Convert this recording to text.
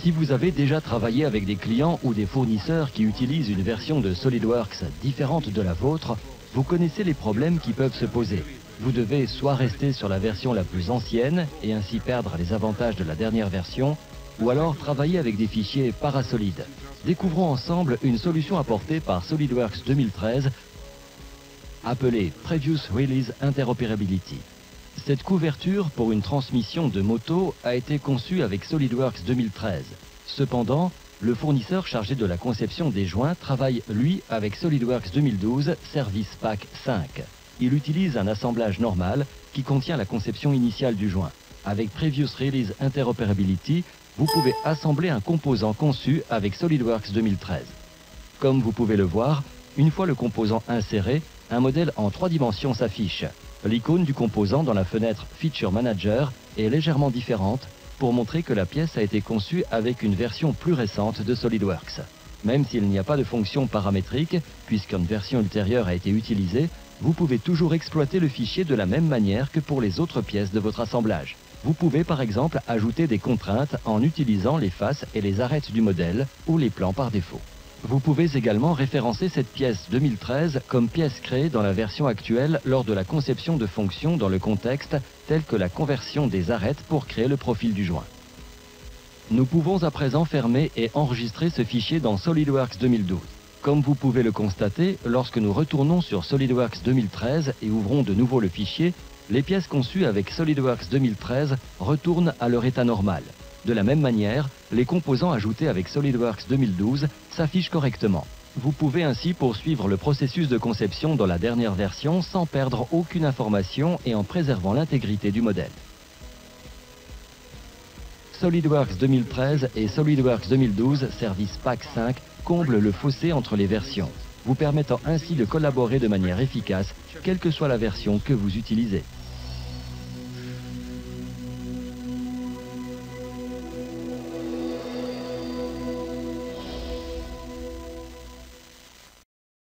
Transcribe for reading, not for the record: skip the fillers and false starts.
Si vous avez déjà travaillé avec des clients ou des fournisseurs qui utilisent une version de SolidWorks différente de la vôtre, vous connaissez les problèmes qui peuvent se poser. Vous devez soit rester sur la version la plus ancienne et ainsi perdre les avantages de la dernière version, ou alors travailler avec des fichiers parasolides. Découvrons ensemble une solution apportée par SolidWorks 2013 appelée Previous Release Interoperability. Cette couverture pour une transmission de moto a été conçue avec SolidWorks 2013. Cependant, le fournisseur chargé de la conception des joints travaille, lui, avec SolidWorks 2012 Service Pack 5. Il utilise un assemblage normal qui contient la conception initiale du joint. Avec Previous Release Interoperability, vous pouvez assembler un composant conçu avec SolidWorks 2013. Comme vous pouvez le voir, une fois le composant inséré, un modèle en 3 dimensions s'affiche. L'icône du composant dans la fenêtre Feature Manager est légèrement différente pour montrer que la pièce a été conçue avec une version plus récente de SolidWorks. Même s'il n'y a pas de fonction paramétrique, puisqu'une version ultérieure a été utilisée, vous pouvez toujours exploiter le fichier de la même manière que pour les autres pièces de votre assemblage. Vous pouvez par exemple ajouter des contraintes en utilisant les faces et les arêtes du modèle ou les plans par défaut. Vous pouvez également référencer cette pièce 2013 comme pièce créée dans la version actuelle lors de la conception de fonctions dans le contexte tel que la conversion des arêtes pour créer le profil du joint. Nous pouvons à présent fermer et enregistrer ce fichier dans SolidWorks 2012. Comme vous pouvez le constater, lorsque nous retournons sur SolidWorks 2013 et ouvrons de nouveau le fichier, les pièces conçues avec SolidWorks 2013 retournent à leur état normal. De la même manière, les composants ajoutés avec SolidWorks 2012 s'affichent correctement. Vous pouvez ainsi poursuivre le processus de conception dans la dernière version sans perdre aucune information et en préservant l'intégrité du modèle. SolidWorks 2013 et SolidWorks 2012 Service Pack 5 comblent le fossé entre les versions, vous permettant ainsi de collaborer de manière efficace, quelle que soit la version que vous utilisez.